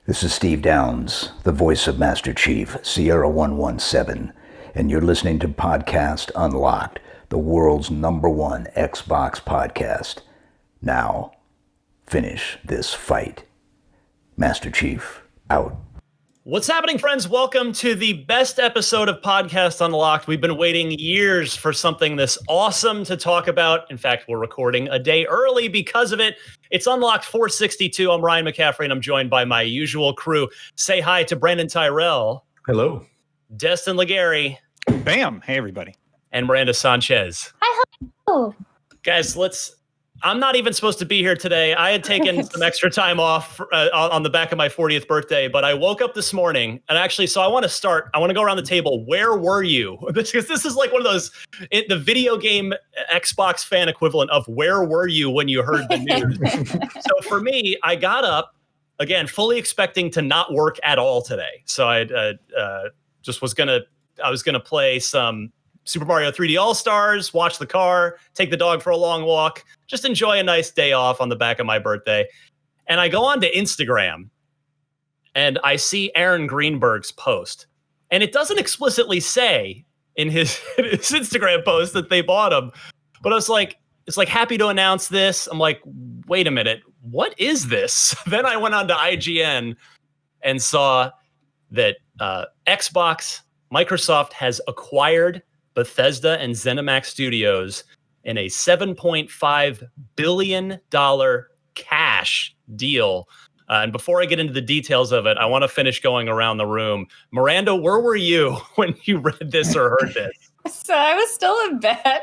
This is Steve Downs, the voice of Master Chief, Sierra 117, and you're listening to Podcast Unlocked, the world's #1 Xbox podcast. Now, finish this fight. Master Chief, out. What's happening, friends? Welcome to the best episode of Podcast Unlocked. We've been waiting years for something this awesome to talk about. In fact, we're recording a day early because of it. It's Unlocked 462. I'm Ryan McCaffrey, and I'm joined by my usual crew. Say hi to Brandon Tyrell. Hello. Destin Legary. Bam. Hey, everybody. And Miranda Sanchez. Hi. Hello. Guys, I'm not even supposed to be here today. I had taken some extra time off on the back of my 40th birthday, but I woke up this morning and actually, so I want to go around the table. Where were you? Because this is like one of those, the video game Xbox fan equivalent of where were you when you heard the news? So for me, I got up, again, fully expecting to not work at all today. So I was going to play some Super Mario 3D All-Stars, watch the car, take the dog for a long walk, just enjoy a nice day off on the back of my birthday. And I go on to Instagram and I see Aaron Greenberg's post. And it doesn't explicitly say in his Instagram post that they bought him. But it's like happy to announce this. I'm like, wait a minute, what is this? Then I went on to IGN and saw that Microsoft has acquired Bethesda and ZeniMax Studios in a $7.5 billion cash deal. And before I get into the details of it, I want to finish going around the room. Miranda, where were you when you read this or heard this? So I was still in bed.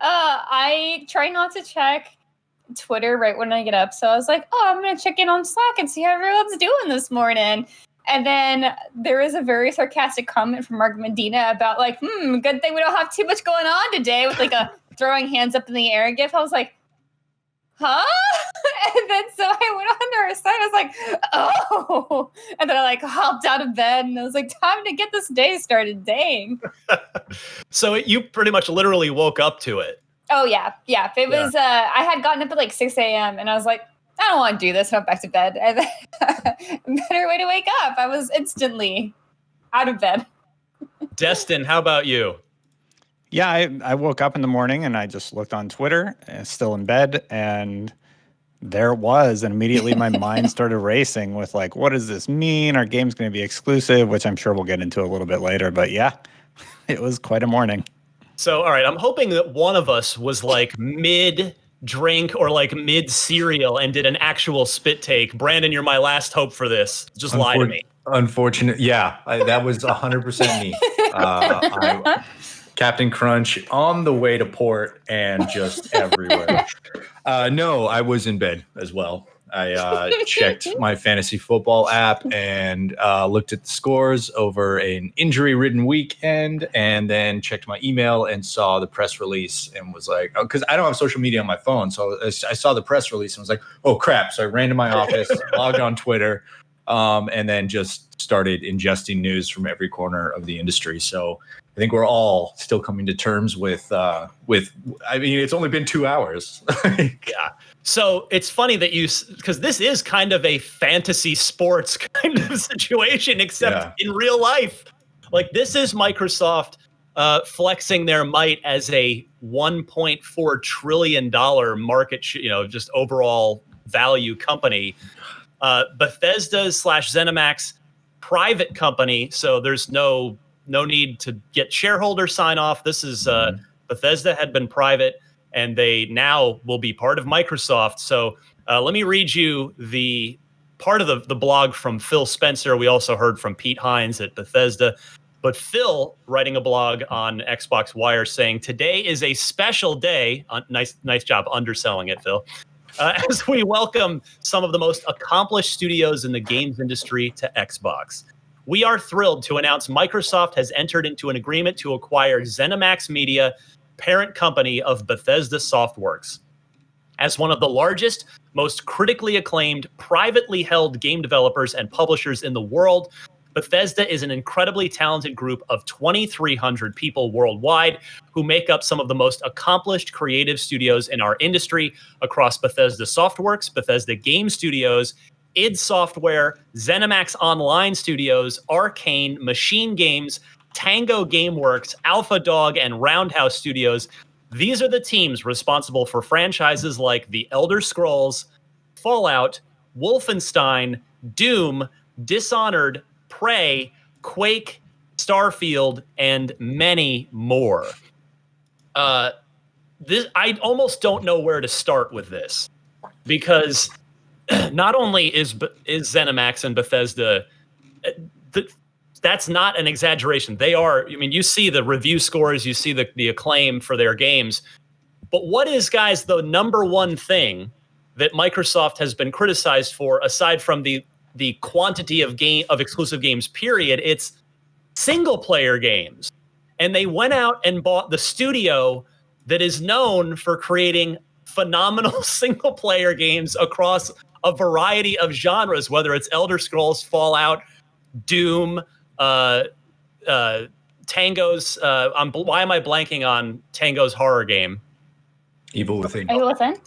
I try not to check Twitter right when I get up. So I was like, I'm going to check in on Slack and see how everyone's doing this morning. And then there was a very sarcastic comment from Mark Medina about like, good thing we don't have too much going on today, with like a throwing hands up in the air gif. I was like, huh? And then so I went on to her site. I was like, oh. And then I like hopped out of bed and I was like, time to get this day started. Dang. So you pretty much literally woke up to it. Oh, yeah. Yeah. It was, I had gotten up at like 6 a.m. and I was like, I don't want to do this. I went back to bed. And then better way to wake up. I was instantly out of bed. Destin, how about you? Yeah, I woke up in the morning and I just looked on Twitter, still in bed, and there it was. And immediately my mind started racing with like, what does this mean? Our game's going to be exclusive, which I'm sure we'll get into a little bit later. But yeah, it was quite a morning. So, all right, I'm hoping that one of us was like mid-drink or like mid-cereal and did an actual spit take. Brandon, you're my last hope for this. Just lie to me. Unfortunate. Yeah, that was 100% me. Captain Crunch on the way to port and just everywhere. No, I was in bed as well. I checked my fantasy football app and looked at the scores over an injury-ridden weekend, and then checked my email and saw the press release and was like, oh, because I don't have social media on my phone. So I saw the press release and was like, oh, crap. So I ran to my office, logged on Twitter, and then just started ingesting news from every corner of the industry. So I think we're all still coming to terms with, I mean, it's only been 2 hours. Yeah. So it's funny that because this is kind of a fantasy sports kind of situation, except in real life. Like, this is Microsoft flexing their might as a $1.4 trillion market, just overall value company. Bethesda/ZeniMax private company. So there's no need to get shareholder sign off. This is Bethesda had been private, and they now will be part of Microsoft. So let me read you the part of the blog from Phil Spencer. We also heard from Pete Hines at Bethesda. But Phil, writing a blog on Xbox Wire, saying, today is a special day. Nice job underselling it, Phil. As we welcome some of the most accomplished studios in the games industry to Xbox. We are thrilled to announce Microsoft has entered into an agreement to acquire ZeniMax Media, parent company of Bethesda Softworks. As one of the largest, most critically acclaimed, privately held game developers and publishers in the world, Bethesda is an incredibly talented group of 2,300 people worldwide who make up some of the most accomplished creative studios in our industry across Bethesda Softworks, Bethesda Game Studios, id Software, ZeniMax Online Studios, Arkane, Machine Games, Tango Gameworks, Alpha Dog, and Roundhouse Studios. These are the teams responsible for franchises like The Elder Scrolls, Fallout, Wolfenstein, Doom, Dishonored, Prey, Quake, Starfield, and many more. I almost don't know where to start with this, because not only is ZeniMax and Bethesda, that's not an exaggeration. They are. I mean, you see the review scores, you see the acclaim for their games. But what is, guys, the number one thing that Microsoft has been criticized for, aside from the quantity of exclusive games, period? It's single player games. And they went out and bought the studio that is known for creating phenomenal single player games across a variety of genres, whether it's Elder Scrolls, Fallout, Doom, Tango's. Why am I blanking on Tango's horror game? Evil Within. Evil Within?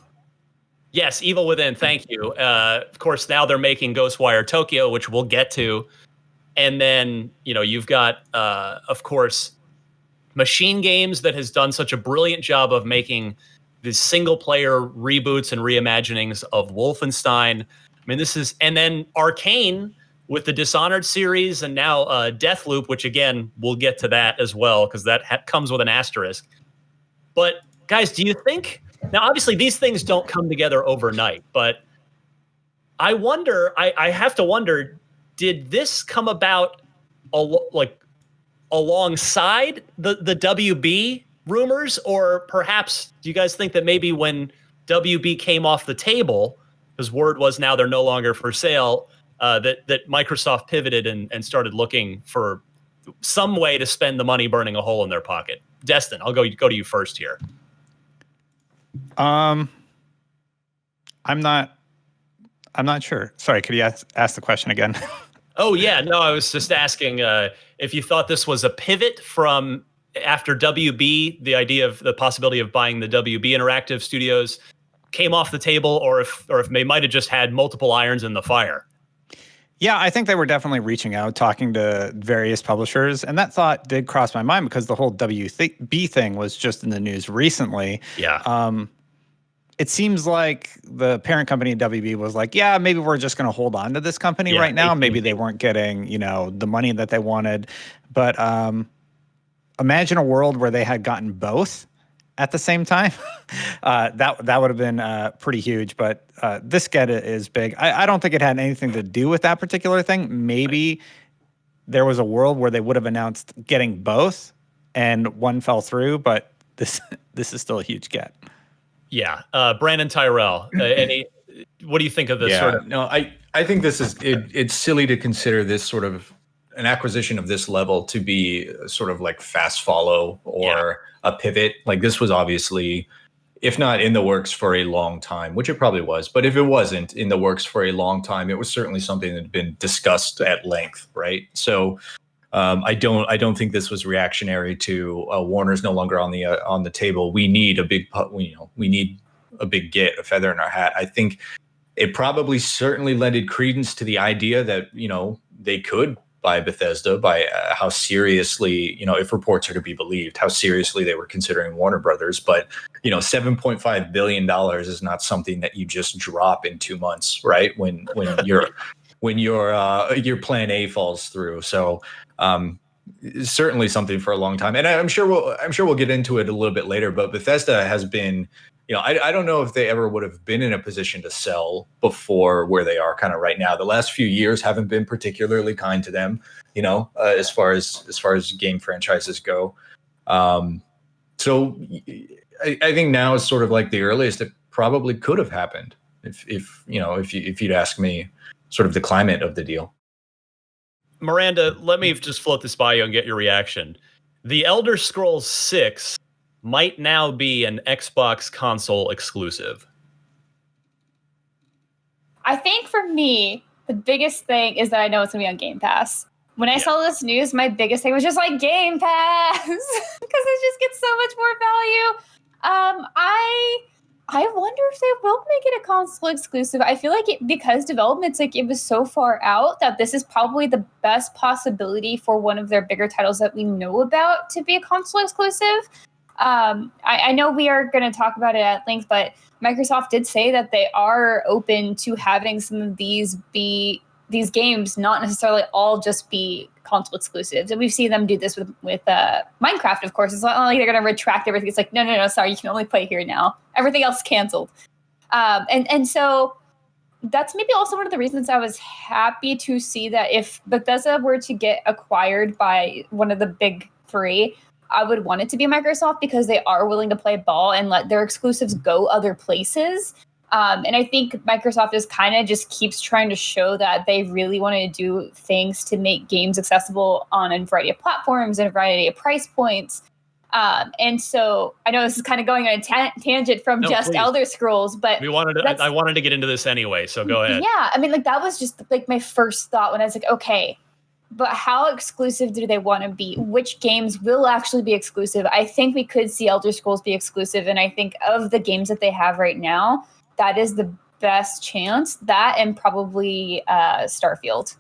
Yes, Evil Within. Thank you. Of course, now they're making Ghostwire Tokyo, which we'll get to. And then, you've got, of course, Machine Games that has done such a brilliant job of making these single-player reboots and reimaginings of Wolfenstein. I mean, and then Arkane with the Dishonored series, and now Deathloop, which, again, we'll get to that as well, because that comes with an asterisk. But, guys, do you think... Now, obviously, these things don't come together overnight, but I wonder, I have to wonder, did this come about alongside the WB rumors, or perhaps do you guys think that maybe when WB came off the table, because word was now they're no longer for sale, that Microsoft pivoted and started looking for some way to spend the money burning a hole in their pocket? Destin, I'll go to you first here. I'm not sure. Sorry, could you ask the question again? Oh, yeah. No, I was just asking if you thought this was a pivot from after WB, the idea of the possibility of buying the WB Interactive Studios came off the table, or if they might have just had multiple irons in the fire. Yeah, I think they were definitely reaching out, talking to various publishers. And that thought did cross my mind because the whole WB thing was just in the news recently. Yeah. It seems like the parent company WB was like, yeah, maybe we're just going to hold on to this company right now. Maybe they weren't getting, the money that they wanted. But imagine a world where they had gotten both at the same time. That would have been pretty huge. But this get is big. I don't think it had anything to do with that particular thing. Maybe there was a world where they would have announced getting both and one fell through. But this is still a huge get. Yeah. Brandon Tyrell, what do you think of this sort of? No, I think this is, it's silly to consider this sort of an acquisition of this level to be sort of like fast follow or a pivot. Like, this was obviously, if not in the works for a long time, which it probably was, but if it wasn't in the works for a long time, it was certainly something that had been discussed at length, right? So I don't think this was reactionary to Warner's no longer on the table. We need a big, we need a big get, a feather in our hat. I think it probably certainly lended credence to the idea that they could buy Bethesda, by how seriously, if reports are to be believed, how seriously they were considering Warner Brothers. But $7.5 billion is not something that you just drop in 2 months, right? When your plan A falls through. So certainly something for a long time, and I'm sure we'll get into it a little bit later. But Bethesda has been, I don't know if they ever would have been in a position to sell before where they are kind of right now. The last few years haven't been particularly kind to them, as far as game franchises go. So I think now is sort of like the earliest it probably could have happened if you'd ask me, sort of the climate of the deal. Miranda, let me just float this by you and get your reaction. The Elder Scrolls 6 might now be an Xbox console exclusive. I think for me, the biggest thing is that I know it's going to be on Game Pass. When I saw this news, my biggest thing was just like Game Pass, because it just gets so much more value. I wonder if they will make it a console exclusive. I feel like because development's like it was so far out that this is probably the best possibility for one of their bigger titles that we know about to be a console exclusive. I know we are going to talk about it at length, but Microsoft did say that they are open to having some of these games not necessarily all just be console exclusives. And we've seen them do this with Minecraft, of course. It's not like they're going to retract everything. It's like, no, sorry, you can only play here now. Everything else canceled. And so that's maybe also one of the reasons I was happy to see that if Bethesda were to get acquired by one of the big three, I would want it to be Microsoft because they are willing to play ball and let their exclusives go other places. And I think Microsoft is kind of just keeps trying to show that they really want to do things to make games accessible on a variety of platforms and a variety of price points. And so I know this is kind of going on a tangent from just please. Elder Scrolls, but I wanted to get into this anyway, so go ahead. Yeah, I mean, like that was just like my first thought when I was like, okay, but how exclusive do they want to be? Which games will actually be exclusive? I think we could see Elder Scrolls be exclusive, and I think of the games that they have right now, that is the best chance. That and probably Starfield.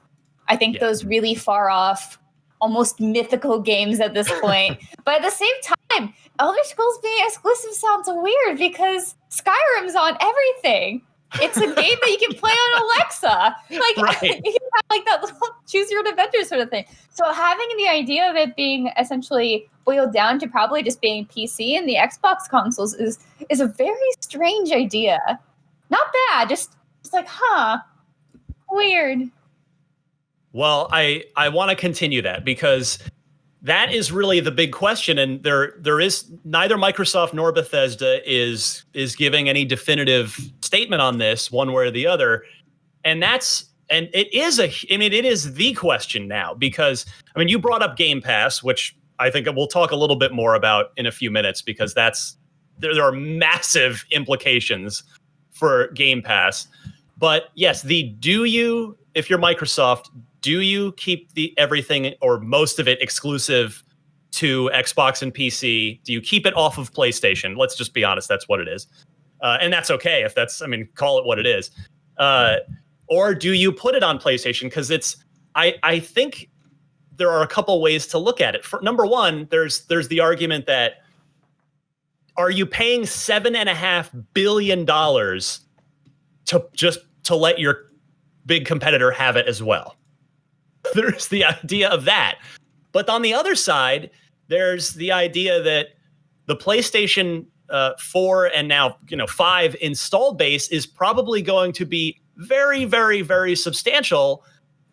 I think those really far off, almost mythical games at this point. But at the same time, Elder Scrolls being exclusive sounds weird because Skyrim's on everything. It's a game that you can play on Alexa. Like right. You can have like that little choose your own adventure sort of thing. So having the idea of it being essentially boiled down to probably just being PC and the Xbox consoles is a very strange idea. Not bad, just like, weird. Well, I want to continue that because that is really the big question, and there is neither Microsoft nor Bethesda is giving any definitive statement on this one way or the other, and it is the question now because I mean you brought up Game Pass, which I think we'll talk a little bit more about in a few minutes because there are massive implications for Game Pass. But yes, if you're Microsoft, do you keep everything or most of it exclusive to Xbox and PC? Do you keep it off of PlayStation? Let's just be honest, that's what it is. And that's okay if call it what it is. Or do you put it on PlayStation? Because I think there are a couple ways to look at it. For number one, there's the argument that are you paying $7.5 billion to let your big competitor have it as well? There's the idea of that. But on the other side, there's the idea that the PlayStation 4 and now 5 installed base is probably going to be very, very, very substantial.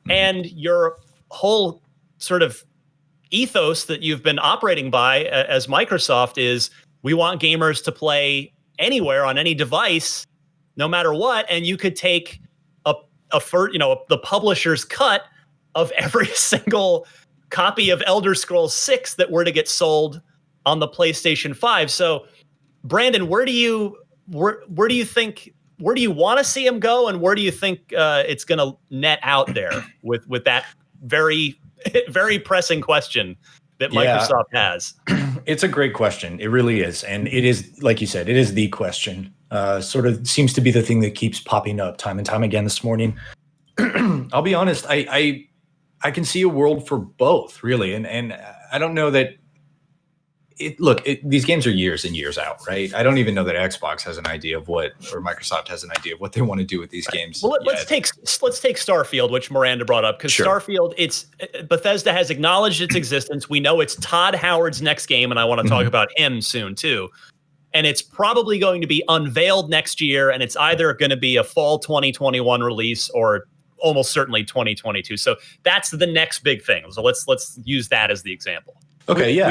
And your whole sort of ethos that you've been operating by as Microsoft is we want gamers to play anywhere on any device, no matter what. And you could take the publisher's cut of every single copy of Elder Scrolls 6 that were to get sold on the PlayStation 5. So, Brandon, where do you want to see him go, and where do you think it's going to net out there with that very, very pressing question that Microsoft has? It's a great question. It really is, and it is, like you said, it is the question. Sort of seems to be the thing that keeps popping up time and time again this morning. I'll be honest, I can see a world for both, really. And I don't know that these games are years and years out, right? I don't even know that Xbox has an idea of or Microsoft has an idea of what they want to do with these games. Well, let's take Starfield, which Miranda brought up, because sure. Starfield, Bethesda has acknowledged its existence. We know it's Todd Howard's next game, and I want to talk about him soon too. And it's probably going to be unveiled next year, and it's either going to be a fall 2021 release or almost certainly 2022. So that's the next big thing. So let's use that as the example. Okay, yeah,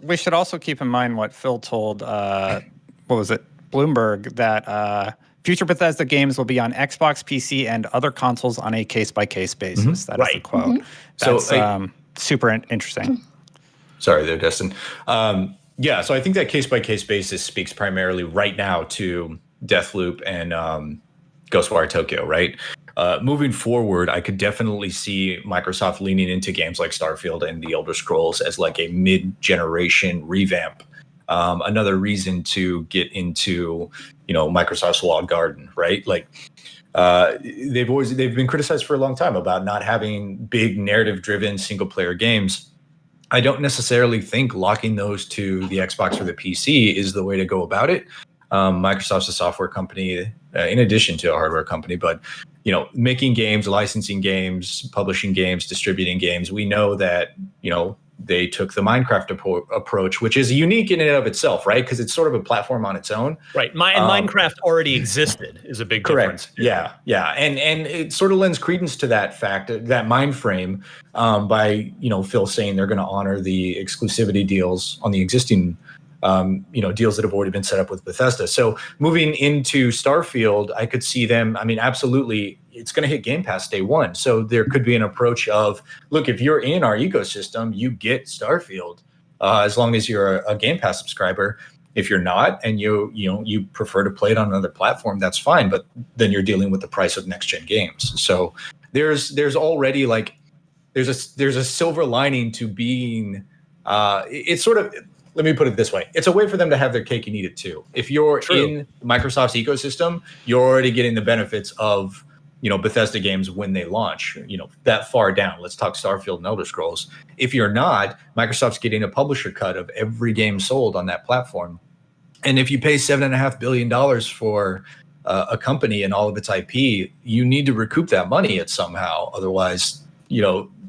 we should also keep in mind what Phil told, Bloomberg, that future Bethesda games will be on Xbox, PC, and other consoles on a case-by-case basis. That is the quote. That's super interesting. Sorry there, Destin. Yeah, so I think that case-by-case basis speaks primarily right now to Deathloop and Ghostwire Tokyo, right? Moving forward, I could definitely see Microsoft leaning into games like Starfield and the Elder Scrolls as like a mid-generation revamp. Another reason to get into, Microsoft's walled garden, right? Like they've been criticized for a long time about not having big narrative-driven single-player games. I don't necessarily think locking those to the Xbox or the PC is the way to go about it. Microsoft's a software company, in addition to a hardware company, but making games, licensing games, publishing games, distributing games. We know that they took the Minecraft approach, which is unique in and of itself, right? Because it's sort of a platform on its own. Right. Minecraft already existed is a big difference. Correct. Yeah. And it sort of lends credence to that fact, that mind frame, by, Phil saying they're going to honor the exclusivity deals on the existing deals that have already been set up with Bethesda. So moving into Starfield, I could see them, absolutely, it's going to hit Game Pass day one. So there could be an approach of, look, if you're in our ecosystem, you get Starfield, as long as you're a Game Pass subscriber. If you're not, and you prefer to play it on another platform, that's fine. But then you're dealing with the price of next gen games. So there's already there's a silver lining to being, it's sort of, let me put it this way. It's a way for them to have their cake and eat it too. If you're in Microsoft's ecosystem, you're already getting the benefits of, Bethesda games when they launch, that far down. Let's talk Starfield and Elder Scrolls. If you're not, Microsoft's getting a publisher cut of every game sold on that platform. And if you pay $7.5 billion for a company and all of its IP, you need to recoup that money somehow. Otherwise,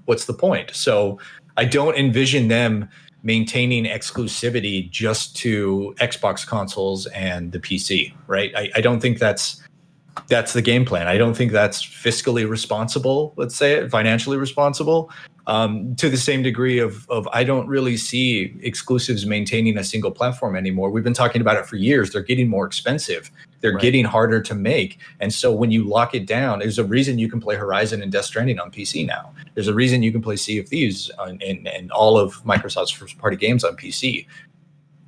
what's the point? So I don't envision them maintaining exclusivity just to Xbox consoles and the PC, right? I don't think that's the game plan. I don't think that's fiscally responsible, let's say it, financially responsible. To the same degree of I don't really see exclusives maintaining a single platform anymore. We've been talking about it for years. They're getting more expensive. They're getting harder to make. And so when you lock it down, there's a reason you can play Horizon and Death Stranding on PC now. There's a reason you can play Sea of Thieves and all of Microsoft's first-party games on PC.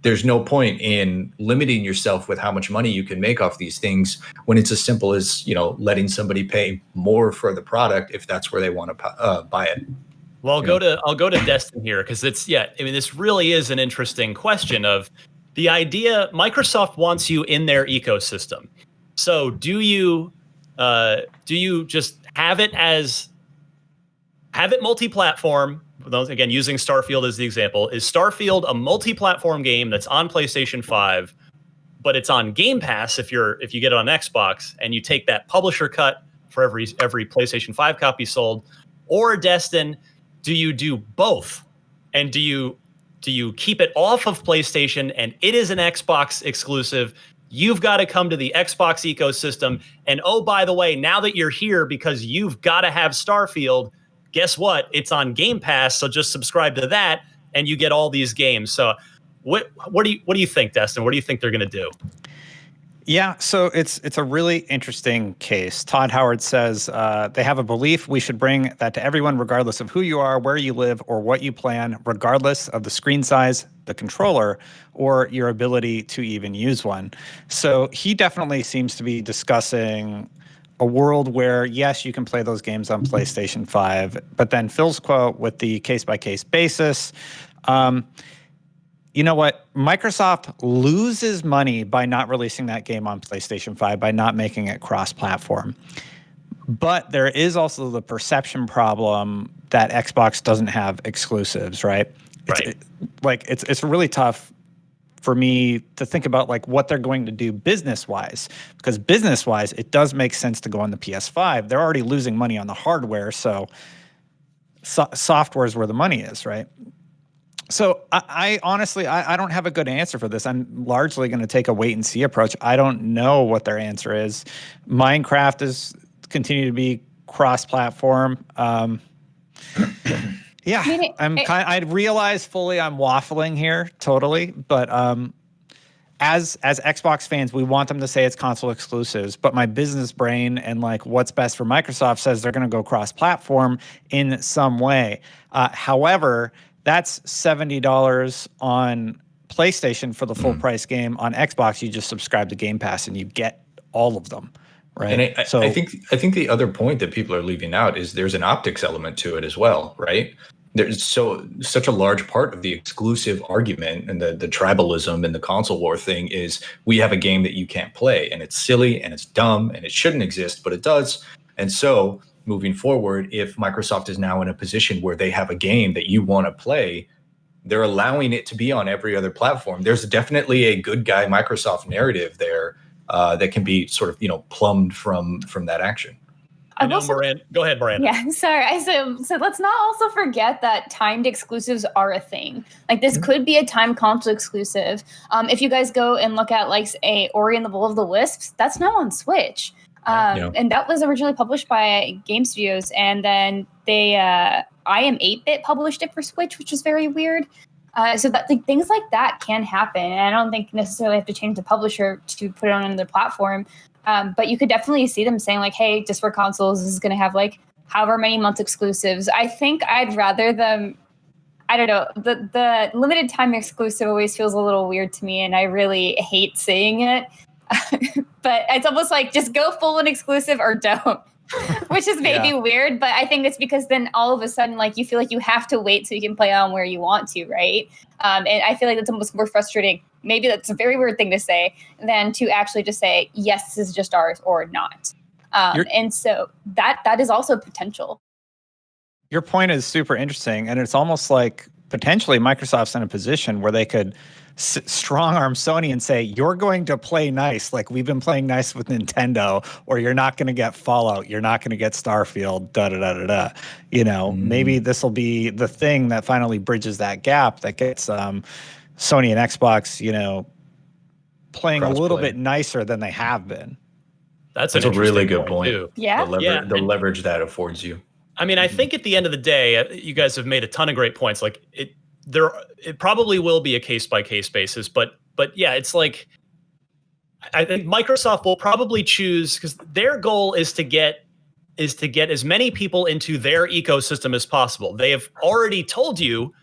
There's no point in limiting yourself with how much money you can make off these things when it's as simple as, letting somebody pay more for the product if that's where they want to buy it. Well, I'll go to Destin here because this really is an interesting question of the idea. Microsoft wants you in their ecosystem. So do you just have it multi-platform? Again, using Starfield as the example, is Starfield a multi-platform game that's on PlayStation 5, but it's on Game Pass if you get it on Xbox, and you take that publisher cut for every PlayStation 5 copy sold? Or Destin, do you do both? And do you keep it off of PlayStation and it is an Xbox exclusive? You've got to come to the Xbox ecosystem. And oh, by the way, now that you're here because you've got to have Starfield, guess what? It's on Game Pass, so just subscribe to that, and you get all these games. So, what do you think, Destin? What do you think they're going to do? Yeah, so it's a really interesting case. Todd Howard says they have a belief we should bring that to everyone, regardless of who you are, where you live, or what you plan, regardless of the screen size, the controller, or your ability to even use one. So he definitely seems to be discussing a world where, yes, you can play those games on PlayStation 5, but then Phil's quote with the case-by-case basis, you know what? Microsoft loses money by not releasing that game on PlayStation 5, by not making it cross-platform. But there is also the perception problem that Xbox doesn't have exclusives, right? Right. It's really tough for me to think about what they're going to do business-wise, because business-wise, it does make sense to go on the PS5. They're already losing money on the hardware, so software is where the money is, right? So I honestly, I don't have a good answer for this. I'm largely going to take a wait-and-see approach. I don't know what their answer is. Minecraft is continue to be cross-platform. Yeah, I realize fully I'm waffling here, totally. But as Xbox fans, we want them to say it's console exclusives. But my business brain and what's best for Microsoft says they're going to go cross-platform in some way. However, that's $70 on PlayStation for the full price game. On Xbox, you just subscribe to Game Pass and you get all of them. Right. And I think the other point that people are leaving out is there's an optics element to it as well, right? there's such a large part of the exclusive argument and the tribalism and the console war thing is we have a game that you can't play, and it's silly and it's dumb and it shouldn't exist, but it does. And so moving forward, if Microsoft is now in a position where they have a game that you want to play, they're allowing it to be on every other platform. There's definitely a good guy Microsoft narrative there that can be sort of, plumbed from that action. I know, Miranda. Go ahead, Miranda. Yeah, sorry. So let's not also forget that timed exclusives are a thing. Like, this could be a timed console exclusive. If you guys go and look at, like, a Ori and the Will of the Wisps, that's now on Switch. And that was originally published by Game Studios, and then they I Am 8-Bit published it for Switch, which is very weird. So that things like that can happen, and I don't think necessarily have to change the publisher to put it on another platform. But you could definitely see them saying, like, hey, just for consoles, this is going to have, like, however many months exclusives. I think I'd rather them, I don't know, the limited time exclusive always feels a little weird to me, and I really hate saying it. But it's almost like, just go full and exclusive or don't, which is maybe weird. But I think it's because then all of a sudden, like, you feel like you have to wait so you can play on where you want to, right? And I feel like that's almost more frustrating. Maybe that's a very weird thing to say than to actually just say, yes, this is just ours or not. And so that is also potential. Your point is super interesting. And it's almost like potentially Microsoft's in a position where they could strong arm Sony and say, you're going to play nice like we've been playing nice with Nintendo, or you're not going to get Fallout, you're not going to get Starfield, maybe this will be the thing that finally bridges that gap that gets Sony and Xbox, playing a little bit nicer than they have been. That's a really good point. Too. Yeah. The leverage that affords you. I mean, I think at the end of the day, you guys have made a ton of great points. Like, it probably will be a case by case basis, but yeah, it's like, I think Microsoft will probably choose, because their goal is to get as many people into their ecosystem as possible. They have already told you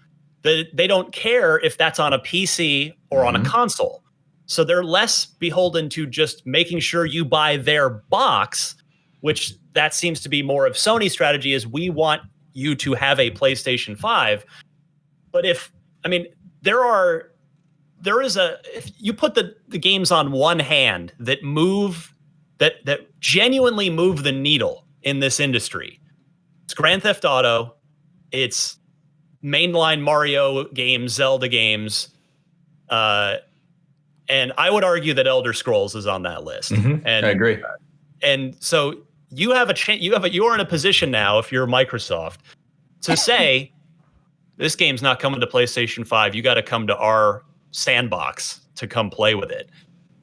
that they don't care if that's on a PC or on a console. So they're less beholden to just making sure you buy their box, which that seems to be more of Sony's strategy, is we want you to have a PlayStation 5. But if you put the games on one hand that genuinely move the needle in this industry, it's Grand Theft Auto, it's mainline Mario games, Zelda games, and I would argue that Elder Scrolls is on that list. And I agree. And so you have a chance. You're in a position now, if you're Microsoft, to say, this game's not coming to PlayStation 5. You got to come to our sandbox to come play with it.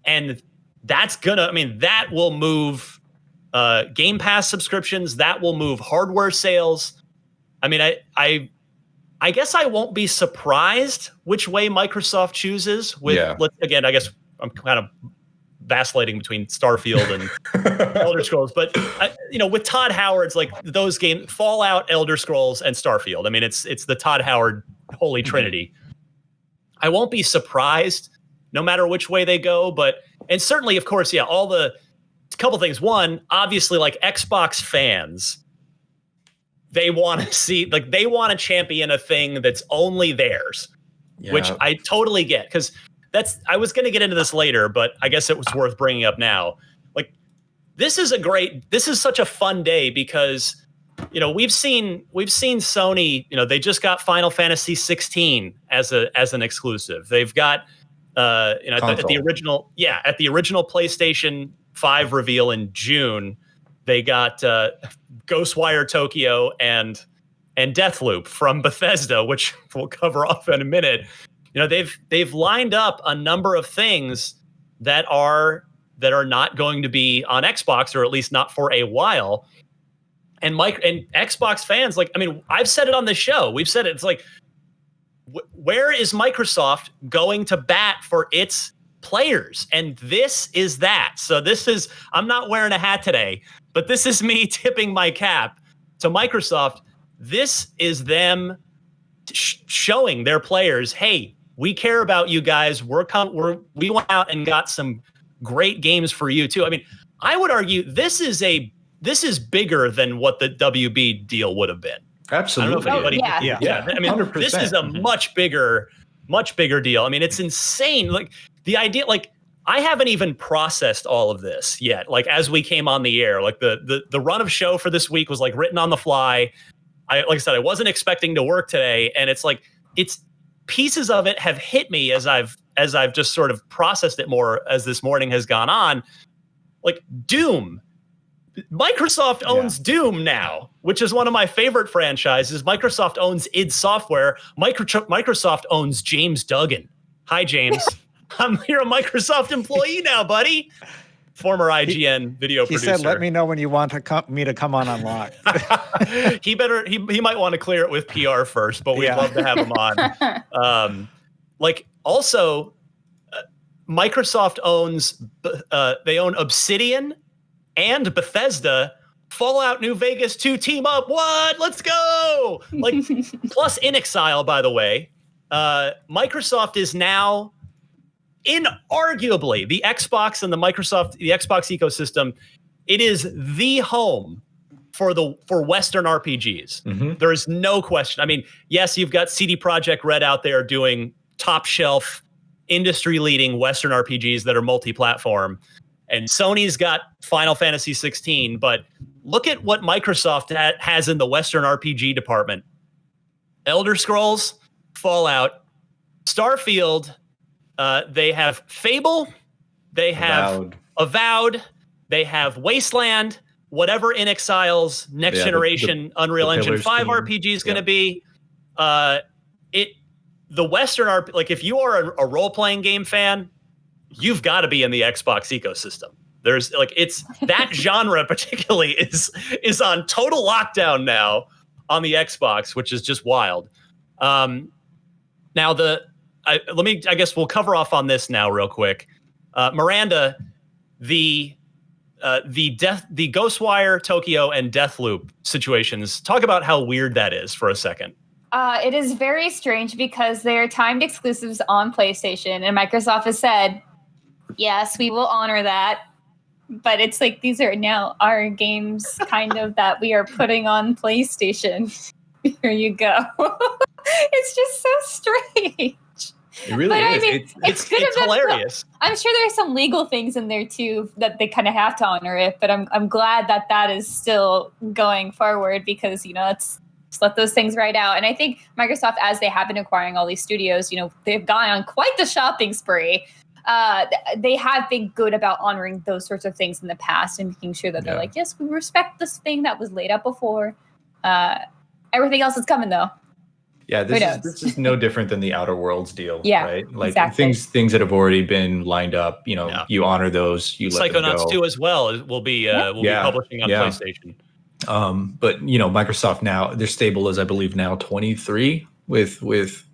And that will move Game Pass subscriptions. That will move hardware sales. I mean, I guess I won't be surprised which way Microsoft chooses. Again, I guess I'm kind of vacillating between Starfield and Elder Scrolls, but with Todd Howard's, like, those games, Fallout, Elder Scrolls, and Starfield. I mean, it's the Todd Howard holy trinity. I won't be surprised no matter which way they go, and certainly, of course, a couple things. One, obviously, like, Xbox fans, they want to see, like, they want to champion a thing that's only theirs, which I totally get, because I was going to get into this later, but I guess it was worth bringing up now. Like, this is such a fun day because, we've seen Sony, they just got Final Fantasy 16 as an exclusive. They've got, at the original PlayStation 5 reveal in June, they got Ghostwire Tokyo and Deathloop from Bethesda, which we'll cover off in a minute. They've lined up a number of things that are not going to be on Xbox, or at least not for a while. And Xbox fans, like, I mean, I've said it on this show. We've said it. It's like, where is Microsoft going to bat for its players? And this is that. So I'm not wearing a hat today, but this is me tipping my cap to Microsoft. This is them showing their players, hey, we care about you guys. We went out and got some great games for you too. I mean, I would argue this is bigger than what the WB deal would have been. Absolutely. I don't know if anybody, Yeah. I mean, 100%. this is a much bigger deal. I mean, it's insane. Like the idea, like I haven't even processed all of this yet. Like as we came on the air, like the run of show for this week was like written on the fly. Like I said, I wasn't expecting to work today, and it's like it's pieces of it have hit me as I've just sort of processed it more as this morning has gone on. Like Doom. Microsoft owns Doom now, which is one of my favorite franchises. Microsoft owns id Software. Microsoft owns James Duggan. Hi, James. You're a Microsoft employee now, buddy. Former IGN video producer. He said, "Let me know when you want me to come on Unlocked." He might want to clear it with PR first, but we'd love to have him on. Also, Microsoft owns they own Obsidian and Bethesda. Fallout New Vegas 2 team up. What? Let's go. Like plus In Exile, by the way. Microsoft is now inarguably the Xbox and the Xbox ecosystem. It is the home for Western RPGs. Mm-hmm. There is no question. I mean, yes, you've got CD Projekt Red out there doing top shelf, industry leading Western RPGs that are multi-platform. And Sony's got Final Fantasy 16, but look at what Microsoft has in the Western RPG department. Elder Scrolls, Fallout, Starfield, they have Fable, they have Avowed, they have Wasteland, whatever In Exile's next generation Unreal Engine 5 RPG is going to be. The Western RPG, like if you are a role-playing game fan, you've got to be in the Xbox ecosystem. There's like it's that genre particularly is on total lockdown now on the Xbox, which is just wild. Now I guess we'll cover off on this now real quick. Miranda, the Ghostwire Tokyo and Deathloop situations. Talk about how weird that is for a second. It is very strange because they are timed exclusives on PlayStation, and Microsoft has said, yes, we will honor that. But it's like these are now our games kind of that we are putting on PlayStation. Here you go. It's just so strange. It really is. I mean, it's hilarious. I'm sure there's some legal things in there too that they kind of have to honor it, but I'm glad that is still going forward because, let's let those things right out. And I think Microsoft, as they have been acquiring all these studios, they've gone on quite the shopping spree. They have been good about honoring those sorts of things in the past and making sure that they're like, yes, we respect this thing that was laid out before. Everything else is coming though. Yeah, this is no different than the Outer Worlds deal, right? Like exactly. things that have already been lined up, you honor those, you let them go. Psychonauts 2 as well will be publishing on PlayStation. But Microsoft now, they're stable as I believe now 23 with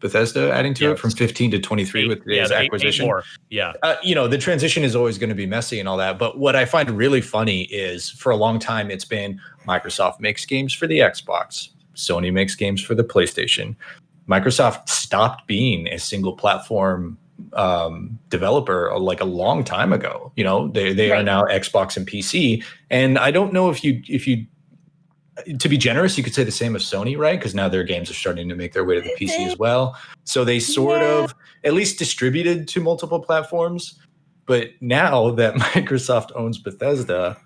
Bethesda adding to it from 15 to 23 with today's acquisition. 8 more. Yeah. The transition is always going to be messy and all that. But what I find really funny is for a long time, it's been Microsoft makes games for the Xbox. Sony makes games for the PlayStation. Microsoft stopped being a single platform developer like a long time ago. They are now Xbox and PC. And I don't know if you to be generous, you could say the same of Sony, right? Because now their games are starting to make their way to the PC as well. So they sort of at least distributed to multiple platforms. But now that Microsoft owns Bethesda,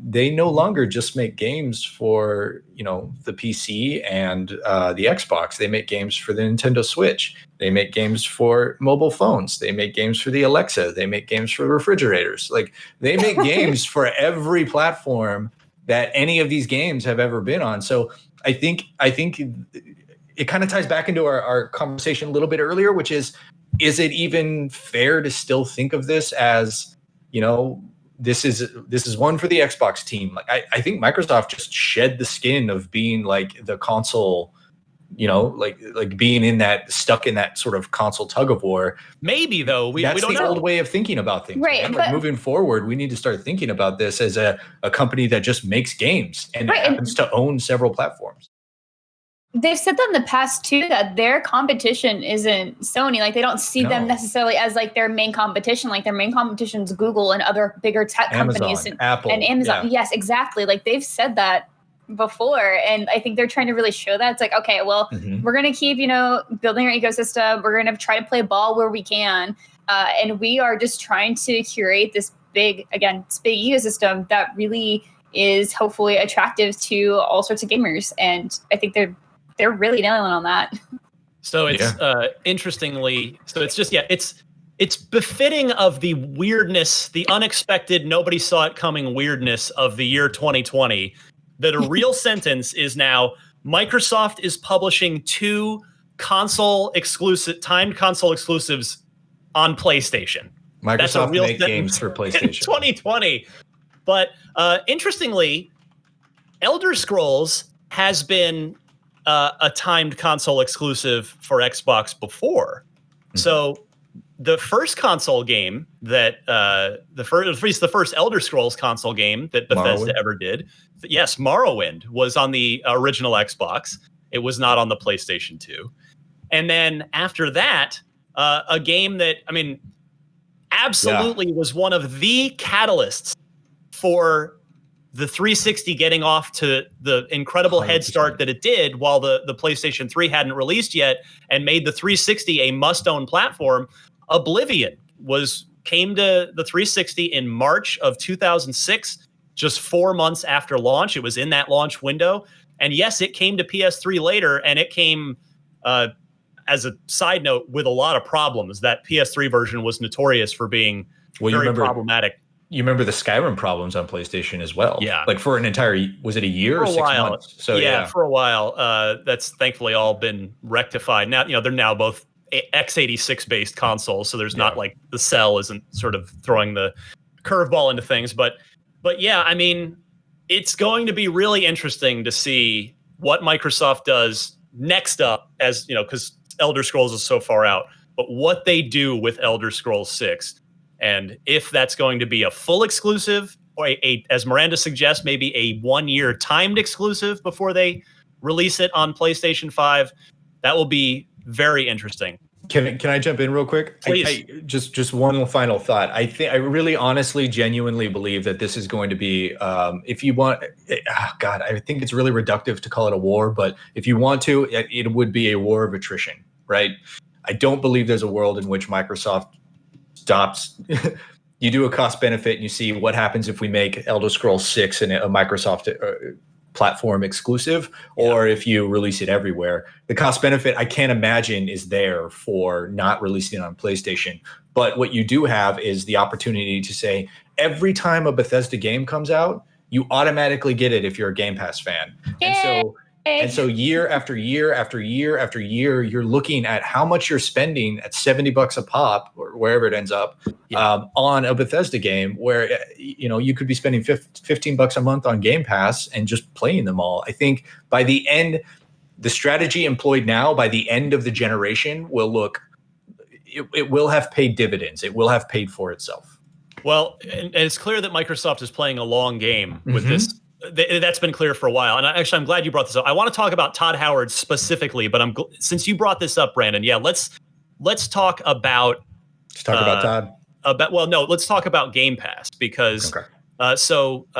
they no longer just make games for, the PC and the Xbox. They make games for the Nintendo Switch. They make games for mobile phones. They make games for the Alexa. They make games for refrigerators. Like they make games for every platform that any of these games have ever been on. So I think it kind of ties back into our conversation a little bit earlier, which is it even fair to still think of this as, this is one for the Xbox team? Like I think Microsoft just shed the skin of being like the console, like being stuck in that sort of console tug of war. Maybe though, we don't the know. old way of thinking about things. Right, Like moving forward, we need to start thinking about this as a company that just makes games and happens to own several platforms. They've said that in the past too, that their competition isn't Sony. Like they don't see them necessarily as like their main competition. Like their main competition is Google and other bigger tech companies and Apple and Amazon. Yeah. Yes, exactly. Like they've said that before. And I think they're trying to really show that. It's like, okay, well, we're going to keep, building our ecosystem. We're going to try to play ball where we can. And we are just trying to curate this big ecosystem that really is hopefully attractive to all sorts of gamers. And I think they're really nailing on that. So it's interestingly, it's befitting of the weirdness, the unexpected, nobody saw it coming weirdness of the year 2020, that a real sentence is now Microsoft is publishing 2 timed console exclusives on PlayStation. Microsoft make games for PlayStation. 2020. But interestingly, Elder Scrolls has been a timed console exclusive for Xbox before. So the first console game that the first Elder Scrolls console game that Bethesda ever did, yes, Morrowind was on the original Xbox. It was not on the PlayStation 2. And then after that, a game that, absolutely was one of the catalysts for the 360 getting off to the incredible 100%. Head start that it did while the PlayStation 3 hadn't released yet, and made the 360 a must-own platform. Oblivion came to the 360 in March of 2006, just 4 months after launch. It was in that launch window. And yes, it came to PS3 later, and it came, as a side note, with a lot of problems. That PS3 version was notorious for being very problematic. You remember the Skyrim problems on PlayStation as well. Yeah. Like for an entire, was it a year or 6 months? So yeah, for a while. That's thankfully all been rectified. Now, they're now both x86 based consoles. So there's not like the cell isn't sort of throwing the curveball into things. But yeah, it's going to be really interesting to see what Microsoft does next up, as because Elder Scrolls is so far out, but what they do with Elder Scrolls 6. And if that's going to be a full exclusive, or as Miranda suggests, maybe a 1-year timed exclusive before they release it on PlayStation 5, that will be very interesting. Can I jump in real quick? Please. Just one final thought. I really honestly, genuinely believe that this is going to be, if you want, I think it's really reductive to call it a war, but if you want to, it would be a war of attrition, right? I don't believe there's a world in which Microsoft stops. You do a cost benefit and you see what happens if we make Elder Scrolls 6 and a Microsoft platform exclusive, or if you release it everywhere. The cost benefit, I can't imagine, is there for not releasing it on PlayStation. But what you do have is the opportunity to say, every time a Bethesda game comes out, you automatically get it if you're a Game Pass fan. And so year after year after year after year, you're looking at how much you're spending at $70 a pop or wherever it ends up on a Bethesda game, where you could be spending $15 a month on Game Pass and just playing them all. I think by the end, the strategy employed now, by the end of the generation, it will have paid dividends. It will have paid for itself. Well, and it's clear that Microsoft is playing a long game with this. That's been clear for a while. And I'm glad you brought this up. I want to talk about Todd Howard specifically, but since you brought this up, Brandon, let's talk about. Let's talk about Todd. Let's talk about Game Pass, because Microsoft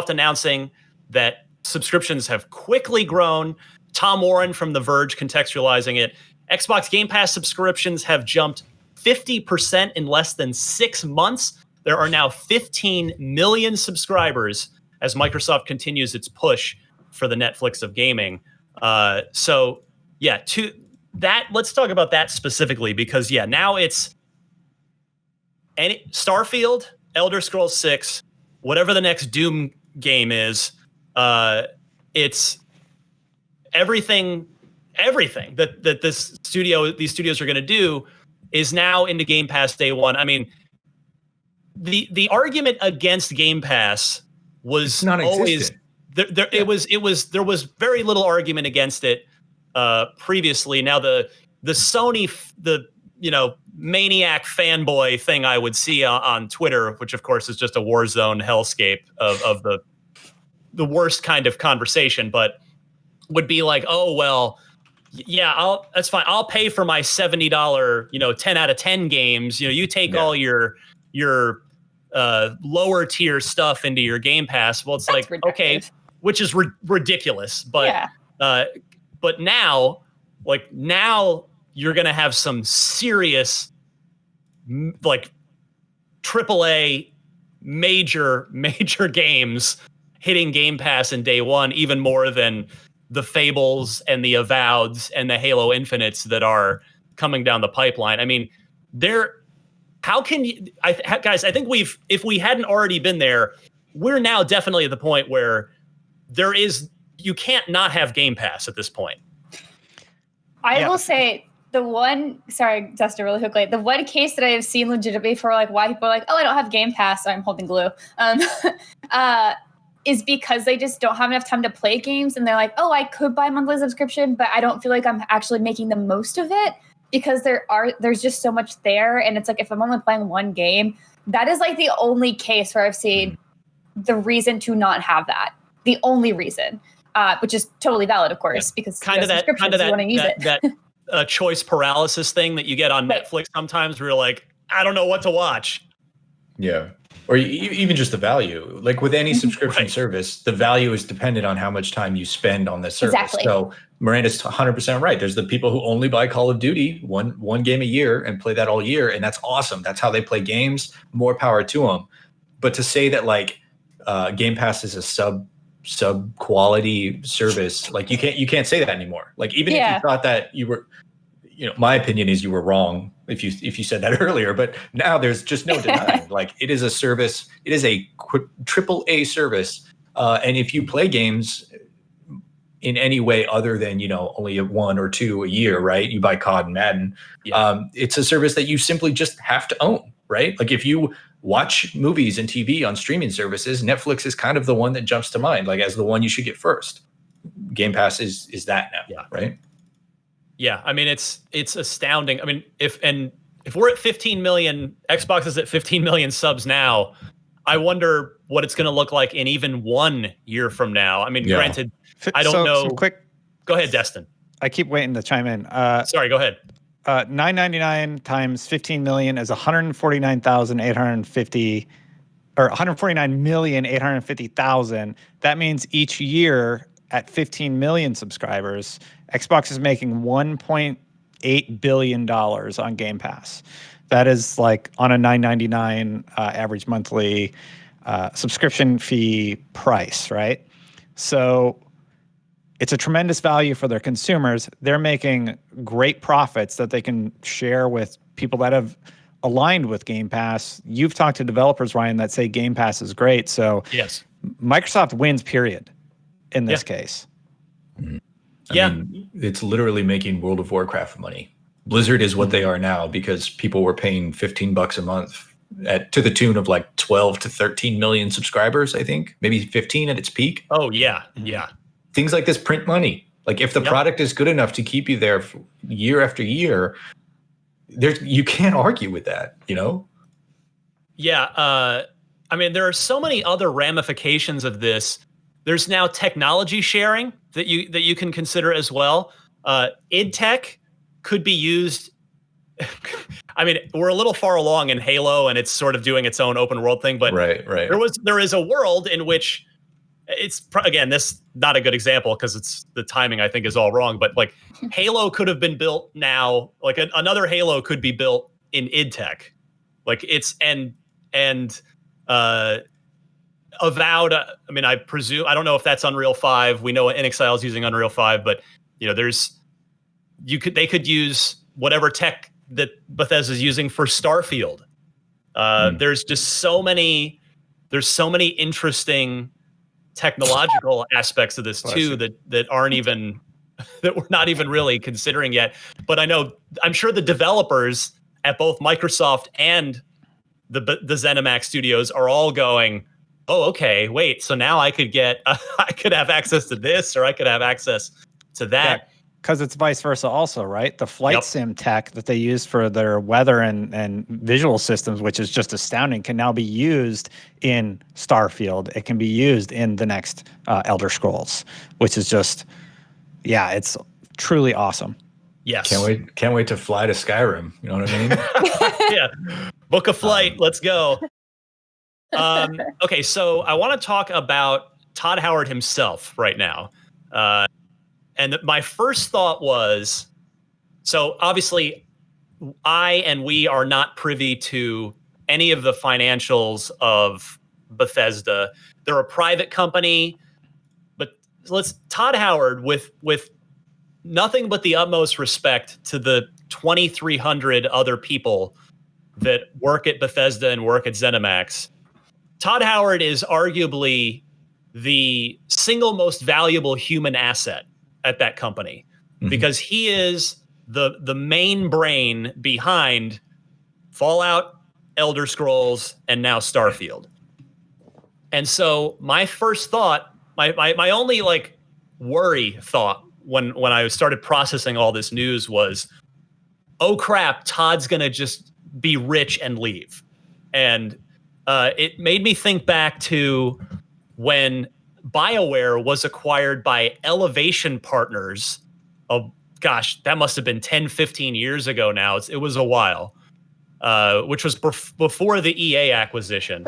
announcing that subscriptions have quickly grown. Tom Warren from The Verge contextualizing it. Xbox Game Pass subscriptions have jumped 50% in less than 6 months. There are now 15 million subscribers as Microsoft continues its push for the Netflix of gaming. Let's talk about that specifically, because now it's Starfield, Elder Scrolls 6, whatever the next Doom game is. It's everything that these studios are going to do is now into Game Pass day one. The argument against Game Pass was always there. There was very little argument against it previously. Now the Sony maniac fanboy thing I would see on Twitter, which of course is just a war zone hellscape of the worst kind of conversation, but would be like, oh well, yeah, that's fine. I'll pay for my $70 10 out of 10 games. You take all your lower tier stuff into your Game Pass. Well, it's That's like, okay, which is ridiculous. But Yeah. but now you're gonna have some serious like AAA major games hitting Game Pass in day one, even more than the Fables and the Avoweds and the Halo Infinites that are coming down the pipeline. I mean, how can you, guys, I think if we hadn't already been there, we're now definitely at the point where you can't not have Game Pass at this point. I will say sorry, Dustin, really quickly. The one case that I have seen legitimately for like why people are like, oh, I don't have Game Pass, so I'm holding glue, is because they just don't have enough time to play games, and they're like, oh, I could buy a monthly subscription, but I don't feel like I'm actually making the most of it because there's just so much there, and it's like if I'm only playing one game, that is like the only case where I've seen the reason to not have that. The only reason, which is totally valid, of course, because kind of that choice paralysis thing that you get on Netflix sometimes, where you're like, I don't know what to watch. Yeah. Or even just the value. Like with any subscription service, the value is dependent on how much time you spend on the service. Exactly. So Miranda's 100% right. There's the people who only buy Call of Duty one game a year and play that all year, and that's awesome. That's how they play games. More power to them. But to say that like Game Pass is a sub quality service, like you can't say that anymore. Like even if you thought that you were, my opinion is you were wrong if you said that earlier, but now there's just no denying. Like it is a service, it is a AAA service, and if you play games in any way other than only one or two a year, right? You buy COD and Madden. It's a service that you simply just have to own, right? Like if you watch movies and TV on streaming services, Netflix is kind of the one that jumps to mind, like as the one you should get first. Game Pass is that now, right? Yeah, I mean it's astounding. I mean, if we're at 15 million, Xbox is at 15 million subs now, I wonder what it's going to look like in even 1 year from now. I mean, granted, I don't know. Go ahead, Destin. I keep waiting to chime in. Sorry, go ahead. $9.99 times 15 million is 149,850, or 149,850,000. That means each year at 15 million subscribers, Xbox is making $1.8 billion on Game Pass. That is like on a $9.99 average monthly subscription fee price, right? So it's a tremendous value for their consumers. They're making great profits that they can share with people that have aligned with Game Pass. You've talked to developers, Ryan, that say Game Pass is great. So yes, Microsoft wins, period, in this case. I mean, it's literally making World of Warcraft money. Blizzard is what they are now because people were paying $15 a month to the tune of like 12 to 13 million subscribers, I think, maybe 15 at its peak. Oh, yeah. Yeah. Things like this print money. Like if the product is good enough to keep you there for year after year, you can't argue with that, Yeah. I mean, there are so many other ramifications of this. There's now technology sharing that you can consider as well. Id Tech could be used. I mean, we're a little far along in Halo, and it's sort of doing its own open world thing. But right. There is a world in which it's again this not a good example because it's the timing I think is all wrong. But like Halo could have been built now. Like another Halo could be built in Id Tech. Like it's and Avowed. I mean, I presume I don't know if that's Unreal 5. We know NXIL is using Unreal 5, but they could use whatever tech that Bethesda is using for Starfield. There's just so many interesting technological aspects of this too that aren't even that we're not even really considering yet. But I'm sure the developers at both Microsoft and the ZeniMax studios are all going, oh, okay, wait, so now I could I could have access to this, or I could have access to that. Because it's vice versa also, right? The flight sim tech that they use for their weather and visual systems, which is just astounding, can now be used in Starfield. It can be used in the next Elder Scrolls, which is just, it's truly awesome. Yes. Can't wait to fly to Skyrim. You know what I mean? Yeah. Book a flight. Let's go. Okay, so I want to talk about Todd Howard himself right now. And my first thought was, so obviously we are not privy to any of the financials of Bethesda. They're a private company, but Todd Howard, with nothing but the utmost respect to the 2,300 other people that work at Bethesda and work at ZeniMax, Todd Howard is arguably the single most valuable human asset at that company, because he is the main brain behind Fallout, Elder Scrolls, and now Starfield. And so my first thought, my only like worry thought when I started processing all this news was, oh crap, Todd's gonna just be rich and leave. And it made me think back to when BioWare was acquired by Elevation Partners. Oh gosh, that must have been 10, 15 years ago now. It was a while, which was before the EA acquisition.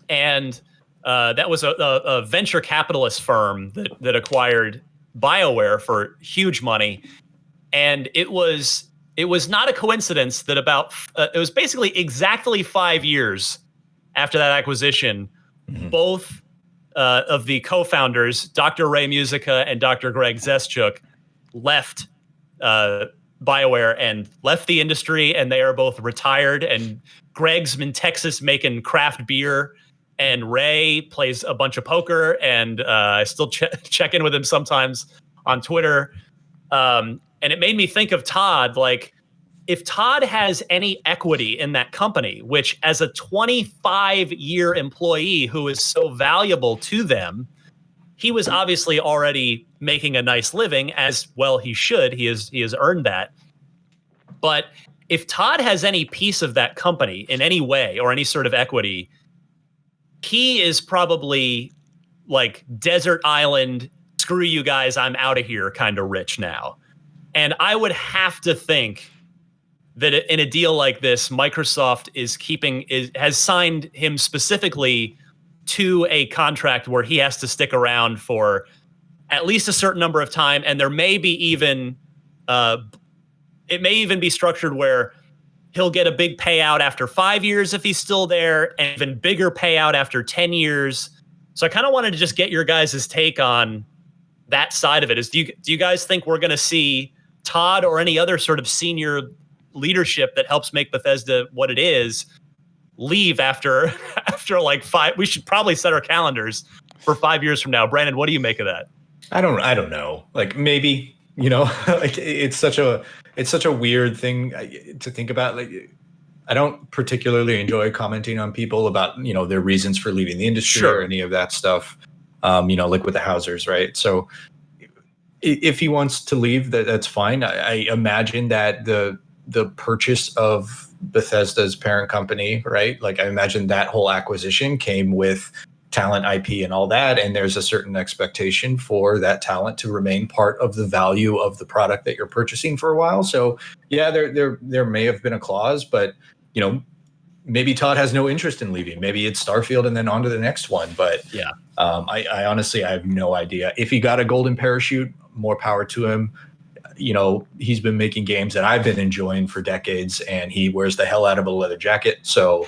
And that was a venture capitalist firm that acquired BioWare for huge money. And it was not a coincidence that it was basically exactly 5 years after that acquisition, both of the co-founders, Dr. Ray Musica and Dr. Greg Zeschuk, left BioWare and left the industry, and they are both retired. And Greg's in Texas making craft beer, and Ray plays a bunch of poker, and I still check in with him sometimes on Twitter. And it made me think of Todd, like, if Todd has any equity in that company, which as a 25-year employee who is so valuable to them, he was obviously already making a nice living, as well he should. He has earned that. But if Todd has any piece of that company in any way or any sort of equity, he is probably like desert island, screw you guys, I'm out of here kind of rich now. And I would have to think that in a deal like this, Microsoft has signed him specifically to a contract where he has to stick around for at least a certain number of time. And there may be even, it may even be structured where he'll get a big payout after 5 years if he's still there, and even bigger payout after 10 years. So I kind of wanted to just get your guys' take on that side of it. Do you guys think we're going to see Todd or any other sort of senior leadership that helps make Bethesda what it is leave after like 5? We should probably set our calendars for 5 years from now. Brandon, what do you make of that? I don't know. Like, maybe, like it's such a weird thing to think about. Like, I don't particularly enjoy commenting on people about, their reasons for leaving the industry or any of that stuff. Like with the Housers, right? So if he wants to leave, that's fine. I imagine that the purchase of Bethesda's parent company, right? Like, I imagine that whole acquisition came with talent, IP, and all that. And there's a certain expectation for that talent to remain part of the value of the product that you're purchasing for a while. So yeah, there may have been a clause, but maybe Todd has no interest in leaving. Maybe it's Starfield and then on to the next one. But yeah, I honestly, I have no idea. If he got a golden parachute, more power to him. He's been making games that I've been enjoying for decades, and he wears the hell out of a leather jacket. So,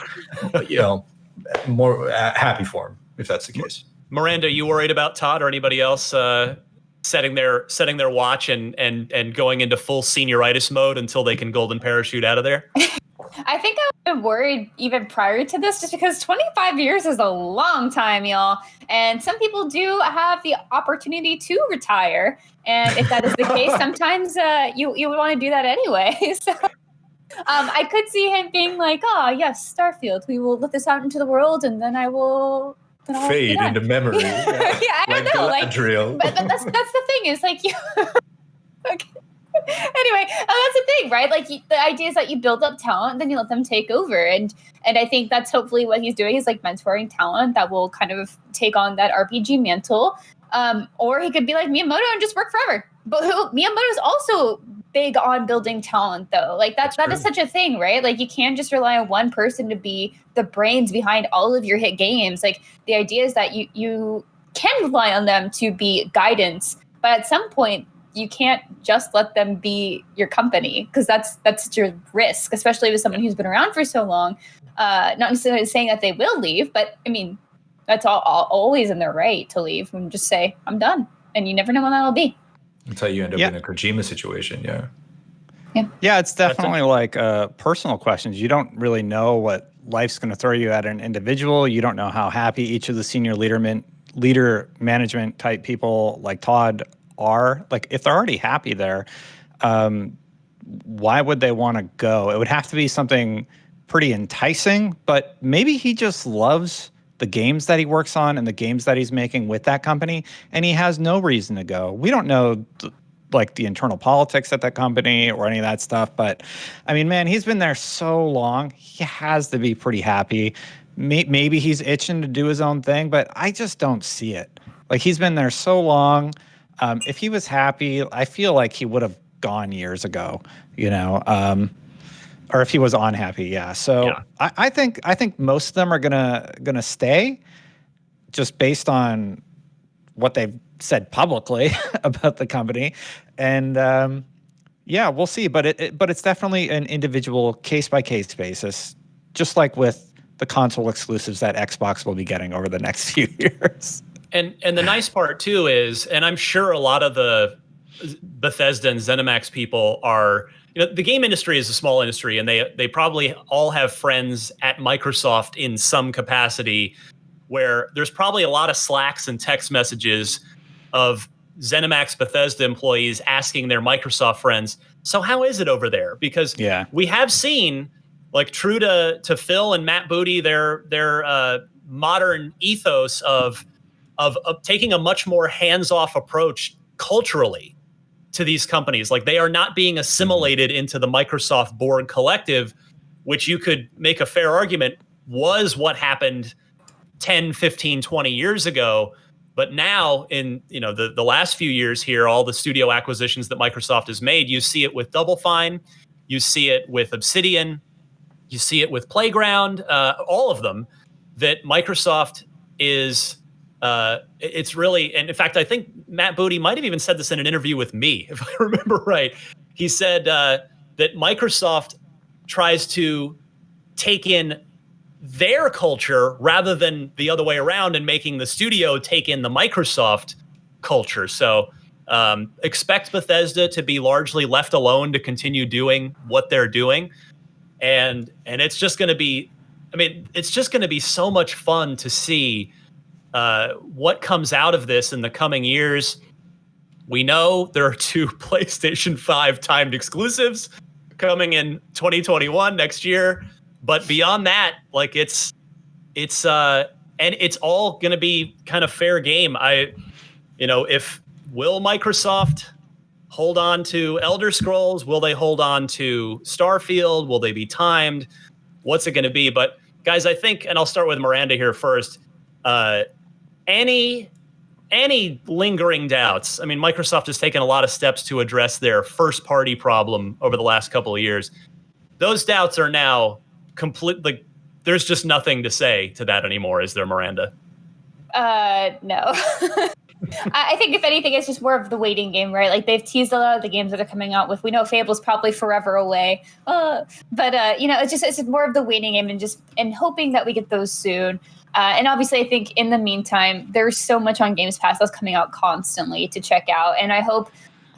more happy for him if that's the case. Miranda, you worried about Todd or anybody else setting their watch and going into full senioritis mode until they can golden parachute out of there? I think I've been worried even prior to this, just because 25 years is a long time, y'all. And some people do have the opportunity to retire. And if that is the case, sometimes you would want to do that anyway. So I could see him being like, oh, yes, Starfield, we will let this out into the world, and then I'll fade into memory. Yeah, I don't know. Galadriel. But that's the thing, is like, okay. Anyway, that's the thing, right? Like, the idea is that you build up talent, then you let them take over, and I think that's hopefully what he's doing, is like mentoring talent that will kind of take on that RPG mantle. Or he could be like Miyamoto and just work forever. But Miyamoto is also big on building talent, though. Like, that is such a thing, right? Like, you can't just rely on one person to be the brains behind all of your hit games. Like, the idea is that you can rely on them to be guidance, but at some point you can't just let them be your company, because that's your risk, especially with someone who's been around for so long. Not necessarily saying that they will leave, but I mean, that's always in their right to leave and just say, I'm done. And you never know when that'll be. That's how you end up in a Kojima situation. Yeah, it's definitely like personal questions. You don't really know what life's going to throw you at an individual. You don't know how happy each of the senior leader management type people like Todd are. Like, if they're already happy there, why would they want to go? It would have to be something pretty enticing, but maybe he just loves the games that he works on and the games that he's making with that company, and he has no reason to go. We don't know like the internal politics at that company or any of that stuff, but I mean, man, he's been there so long. He has to be pretty happy. Maybe he's itching to do his own thing, but I just don't see it. Like, he's been there so long. If he was happy, I feel like he would have gone years ago, or if he was unhappy, yeah. So yeah. I think most of them are gonna stay, just based on what they've said publicly about the company, and we'll see. But it's definitely an individual case by case basis, just like with the console exclusives that Xbox will be getting over the next few years. And the nice part too is, and I'm sure a lot of the Bethesda and ZeniMax people are, the game industry is a small industry, and they probably all have friends at Microsoft in some capacity, where there's probably a lot of Slacks and text messages of ZeniMax Bethesda employees asking their Microsoft friends, so how is it over there? Because we have seen, like, true to Phil and Matt Booty, their modern ethos of taking a much more hands-off approach culturally to these companies. Like, they are not being assimilated into the Microsoft board collective, which you could make a fair argument was what happened 10, 15, 20 years ago. But now in the last few years here, all the studio acquisitions that Microsoft has made, you see it with Double Fine, you see it with Obsidian, you see it with Playground, all of them, that Microsoft is... it's really, and in fact, I think Matt Booty might have even said this in an interview with me, if I remember right. He said that Microsoft tries to take in their culture rather than the other way around, and making the studio take in the Microsoft culture. So expect Bethesda to be largely left alone to continue doing what they're doing. And it's just going to be, it's just going to be so much fun to see what comes out of this in the coming years. We know there are 2 PlayStation 5 timed exclusives coming in 2021 next year, but beyond that, like, it's and it's all going to be kind of fair game. If will Microsoft hold on to Elder Scrolls? Will they hold on to Starfield? Will they be timed? What's it going to be? But guys, I think, and I'll start with Miranda here first. Any lingering doubts? I mean, Microsoft has taken a lot of steps to address their first-party problem over the last couple of years. Those doubts are now completely. There's just nothing to say to that anymore, is there, Miranda? No. I think if anything, it's just more of the waiting game, right? Like, they've teased a lot of the games that are coming out with. We know Fable's probably forever away, but it's more of the waiting game and hoping that we get those soon. And obviously, I think in the meantime, there's so much on Games Pass that's coming out constantly to check out. And I hope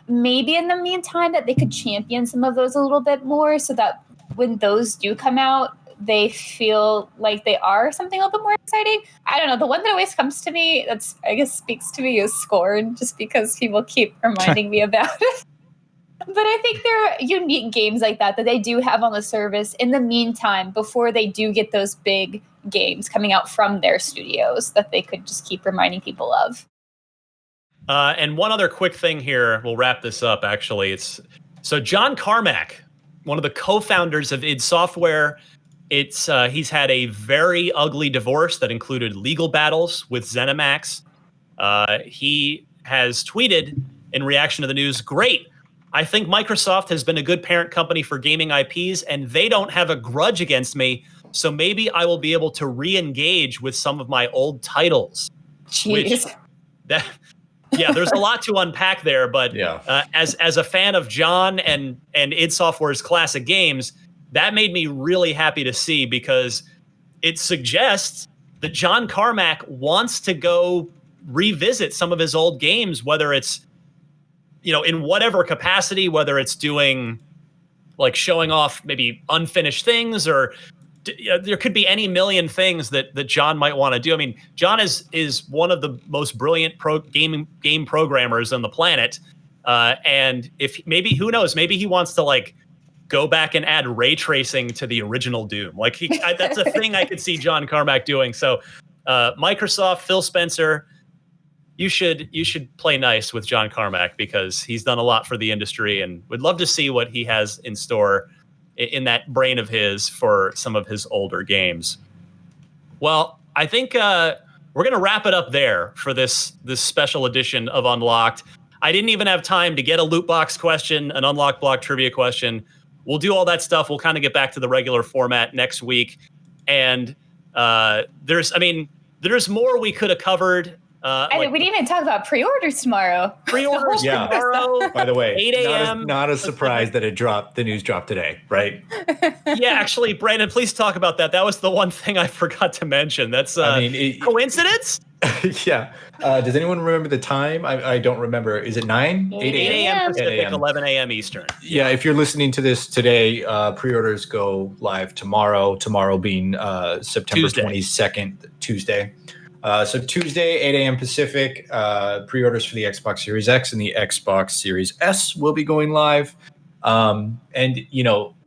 maybe in the meantime that they could champion some of those a little bit more, so that when those do come out, they feel like they are something a little bit more exciting. I don't know. The one that always comes to me, that's, I guess, speaks to me, is Scorn, just because people keep reminding me about it. But I think there are unique games like that they do have on the service in the meantime, before they do get those big games coming out from their studios that they could just keep reminding people of. And one other quick thing here, we'll wrap this up, actually. So John Carmack, one of the co-founders of id Software, he's had a very ugly divorce that included legal battles with ZeniMax. He has tweeted in reaction to the news, "Great. I think Microsoft has been a good parent company for gaming IPs, and they don't have a grudge against me, so maybe I will be able to re-engage with some of my old titles." Jeez. that yeah, there's a lot to unpack there. But as a fan of John and id Software's classic games, that made me really happy to see, because it suggests that John Carmack wants to go revisit some of his old games, whether it's, in whatever capacity, whether it's doing like showing off maybe unfinished things, or there could be any million things that John might want to do. I mean, John is one of the most brilliant game programmers on the planet. And if maybe, who knows, maybe he wants to like go back and add ray tracing to the original Doom. Like that's a thing I could see John Carmack doing. So Microsoft, Phil Spencer, you should play nice with John Carmack, because he's done a lot for the industry, and would love to see what he has in store in that brain of his for some of his older games. Well, I think we're going to wrap it up there for this special edition of Unlocked. I didn't even have time to get a loot box question, an Unlocked Block trivia question. We'll do all that stuff. We'll kind of get back to the regular format next week. And there's more we could have covered. We didn't even talk about pre-orders tomorrow. Pre-orders tomorrow. By the way, 8 a.m. Not a surprise that the news dropped today, right? Yeah, actually, Brandon, please talk about that. That was the one thing I forgot to mention. That's coincidence? Yeah. Does anyone remember the time? I don't remember. Is it 9? 8 a.m. Pacific, 11 a.m. Eastern. Yeah, if you're listening to this today, pre-orders go live tomorrow. Tomorrow being September 22nd, Tuesday. So Tuesday, 8 a.m. Pacific, pre-orders for the Xbox Series X and the Xbox Series S will be going live. And,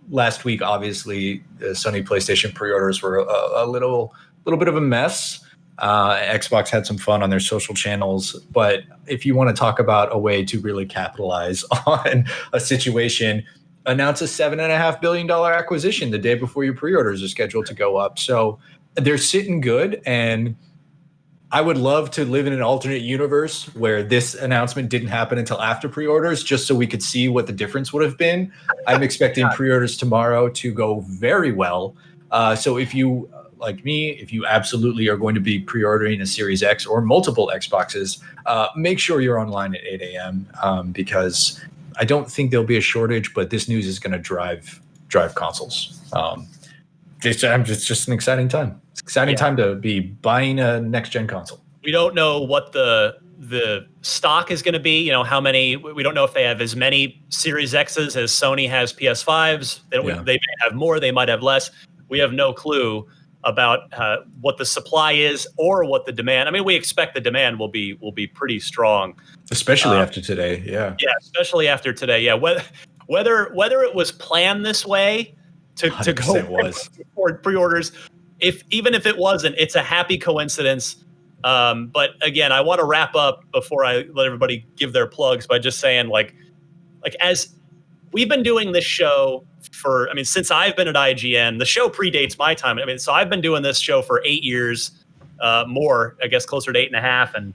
last week, obviously, the Sony PlayStation pre-orders were a little bit of a mess. Xbox had some fun on their social channels. But if you want to talk about a way to really capitalize on a situation, announce a $7.5 billion acquisition the day before your pre-orders are scheduled to go up. So they're sitting good, and I would love to live in an alternate universe where this announcement didn't happen until after pre-orders, just so we could see what the difference would have been. I'm expecting pre-orders tomorrow to go very well. So if you, like me, if you absolutely are going to be pre-ordering a Series X or multiple Xboxes, make sure you're online at 8 a.m. Because I don't think there'll be a shortage, but this news is going to drive consoles. It's just an exciting time. It's an exciting time to be buying a next-gen console. We don't know what the stock is going to be. How many? We don't know if they have as many Series X's as Sony has PS5s. They may have more. They might have less. We have no clue about what the supply is or what the demand. I mean, we expect the demand will be pretty strong, especially after today. Yeah, especially after today. Yeah, whether it was planned this way to go for pre-orders, even if it wasn't, it's a happy coincidence. But again, I want to wrap up before I let everybody give their plugs by just saying, like as we've been doing this show since I've been at IGN, the show predates my time. So I've been doing this show for 8 years, more, I guess, closer to 8.5.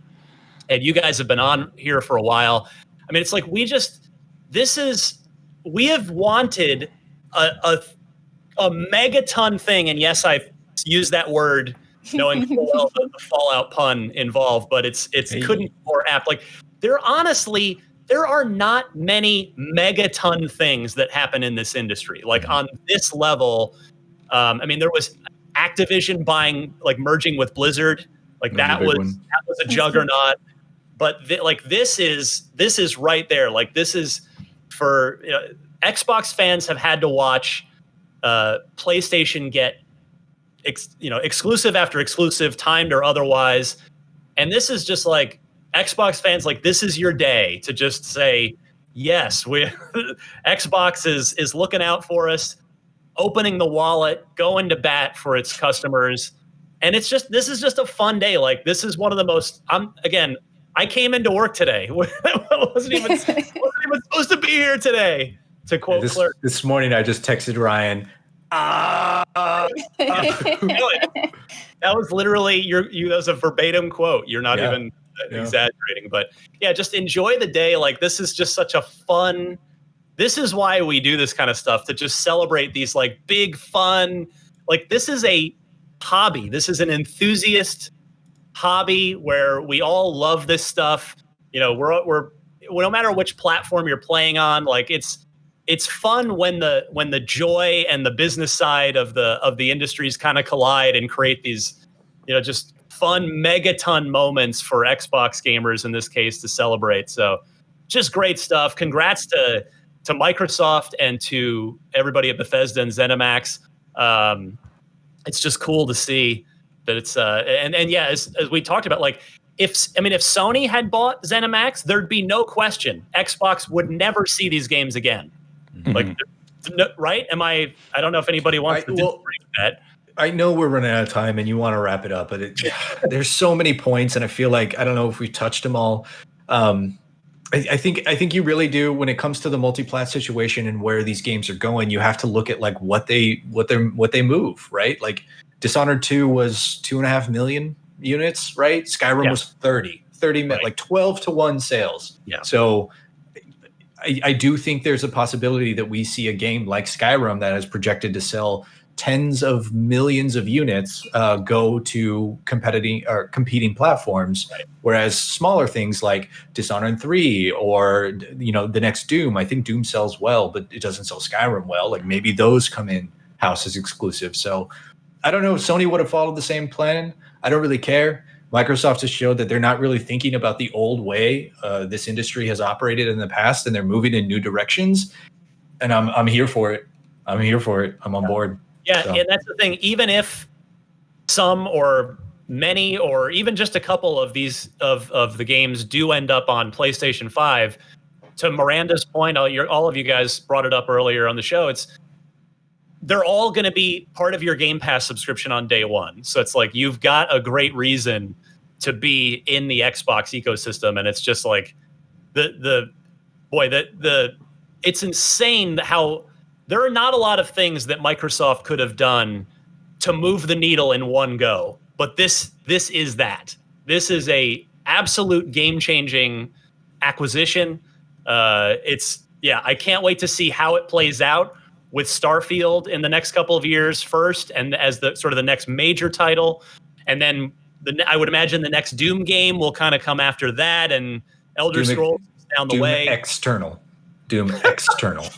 And you guys have been on here for a while. I mean, it's like we have wanted a megaton thing. And yes, I've used that word knowing full well the Fallout pun involved, but it's couldn't be more apt. Like there are not many megaton things that happen in this industry. Like on this level, there was Activision merging with Blizzard. Like that was a juggernaut. But this is right there. Like this is for Xbox fans have had to watch PlayStation get exclusive after exclusive, timed or otherwise, and this is just like Xbox fans, like this is your day to just say yes. Xbox is looking out for us, opening the wallet, going to bat for its customers, and this is just a fun day. Like this is one of the most. I came into work today. I wasn't even supposed to be here today. To quote Clerk. This morning, I just texted Ryan. That was literally that was a verbatim quote. You're not even exaggerating, but yeah, just enjoy the day. Like this is just such a fun. This is why we do this kind of stuff, to just celebrate these like big fun. Like this is a hobby. This is an enthusiast hobby where we all love this stuff. You know, we're no matter which platform you're playing on, like it's fun when the joy and the business side of the industries kind of collide and create these, you know, just fun megaton moments for Xbox gamers in this case to celebrate. So just great stuff. Congrats to Microsoft and to everybody at Bethesda and ZeniMax. It's just cool to see that it's and yeah, as we talked about, like if Sony had bought ZeniMax, there'd be no question Xbox would never see these games again. Mm-hmm. Like, right? I don't know if anybody wants to disagree with that. I know we're running out of time and you want to wrap it up, but there's so many points, and I feel like I don't know if we touched them all. I think you really do when it comes to the multi-plat situation and where these games are going. You have to look at like what they move, right? Like Dishonored 2 was 2.5 million units, right? Skyrim was 30 right. Like 12-to-1 sales. Yeah. So I do think there's a possibility that we see a game like Skyrim that is projected to sell tens of millions of units go to competing platforms, right. Whereas smaller things like Dishonored 3 or the next Doom, I think Doom sells well, but it doesn't sell Skyrim well. Like maybe those come in house as exclusive. So I don't know if Sony would have followed the same plan. I don't really care. Microsoft has showed that they're not really thinking about the old way this industry has operated in the past, and they're moving in new directions. And I'm here for it. I'm on board. Yeah, so. And that's the thing. Even if some or many or even just a couple of these of the games do end up on PlayStation 5, to Miranda's point, all of you guys brought it up earlier on the show. They're all going to be part of your Game Pass subscription on day one. So it's like you've got a great reason to be in the Xbox ecosystem, and it's just like it's insane how. There are not a lot of things that Microsoft could have done to move the needle in one go, but this is that. This is a absolute game-changing acquisition. I can't wait to see how it plays out with Starfield in the next couple of years first, and as the sort of the next major title, and then I would imagine the next Doom game will kind of come after that, and Elder Scrolls down the way. Doom External.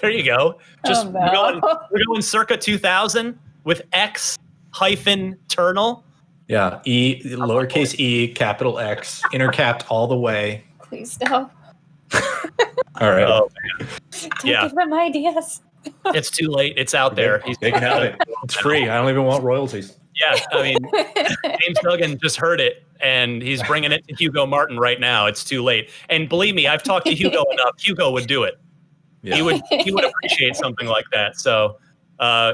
There you go. Just we're going circa 2000 with X-Ternal. Yeah, lowercase e, capital X, intercapped all the way. Please stop. All right. Oh, man. Don't give them ideas. It's too late. It's out there. They can have it. It's free. I don't even want royalties. Yeah, I mean, James Duggan just heard it, and he's bringing it to Hugo Martin right now. It's too late. And believe me, I've talked to Hugo enough. Hugo would do it. Yeah. He would appreciate something like that. So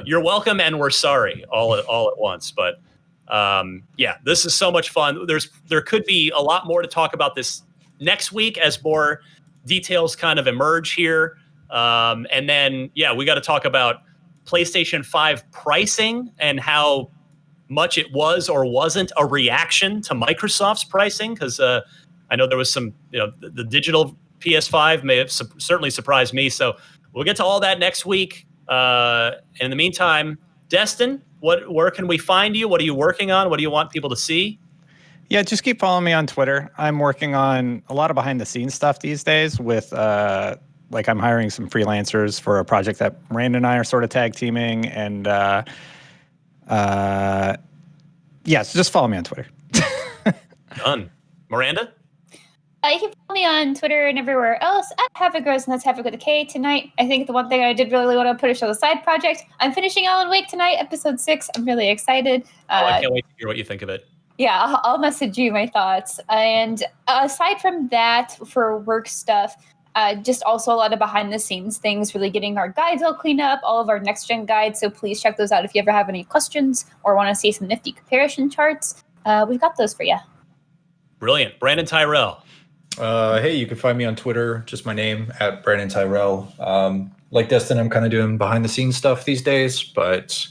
you're welcome, and we're sorry all at once. But this is so much fun. There could be a lot more to talk about this next week as more details kind of emerge here. And then we got to talk about PlayStation 5 pricing and how much it was or wasn't a reaction to Microsoft's pricing, because I know there was some, the digital PS5 may have certainly surprised me. So we'll get to all that next week. In the meantime, Destin, where can we find you? What are you working on? What do you want people to see? Yeah, just keep following me on Twitter. I'm working on a lot of behind the scenes stuff these days with I'm hiring some freelancers for a project that Rand and I are sort of tag teaming. And so just follow me on Twitter. Done. Miranda? You can follow me on Twitter and everywhere else at Havagros, and that's Havag with a K. Tonight, I think the one thing I did really want to push on the side project, I'm finishing Alan Wake tonight, episode 6. I'm really excited. I can't wait to hear what you think of it. Yeah, I'll message you my thoughts. And aside from that, for work stuff, just also a lot of behind the scenes things, really getting our guides all cleaned up, all of our next gen guides. So please check those out if you ever have any questions or want to see some nifty comparison charts. We've got those for you. Brilliant. Brandon Tyrell. Hey, you can find me on Twitter, just my name, at Brandon Tyrell. Like Destin, I'm kind of doing behind the scenes stuff these days, but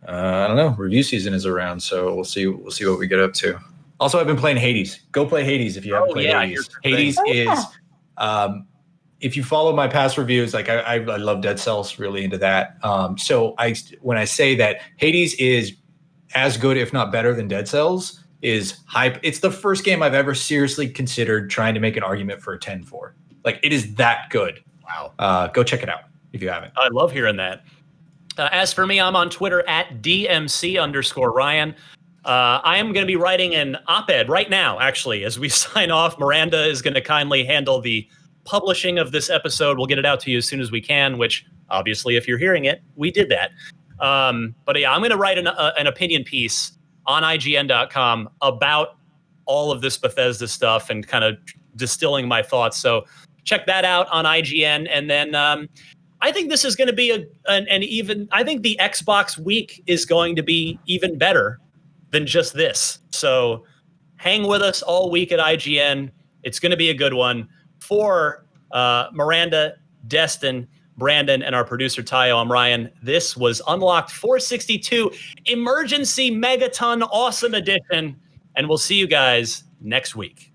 I don't know. Review season is around, so we'll see what we get up to. Also, I've been playing Hades. Go play Hades if you haven't played Hades. Hades is, if you follow my past reviews, like I love Dead Cells, really into that. So when I say that Hades is as good, if not better than Dead Cells, is hype. It's the first game I've ever seriously considered trying to make an argument for a 10-4. Like, it is that good. Wow. Go check it out if you haven't. I love hearing that. As for me, I'm on Twitter at DMC_Ryan. I am going to be writing an op-ed right now, actually, as we sign off. Miranda is going to kindly handle the publishing of this episode. We'll get it out to you as soon as we can, which obviously, if you're hearing it, we did that. But yeah, I'm going to write an opinion piece on IGN.com about all of this Bethesda stuff and kind of distilling my thoughts. So check that out on IGN. And then I think this is going to be I think the Xbox week is going to be even better than just this. So hang with us all week at IGN. It's going to be a good one. For Miranda, Destin, Brandon, and our producer Tayo, I'm Ryan. This was Unlocked 462 Emergency Megaton Awesome Edition, and we'll see you guys next week.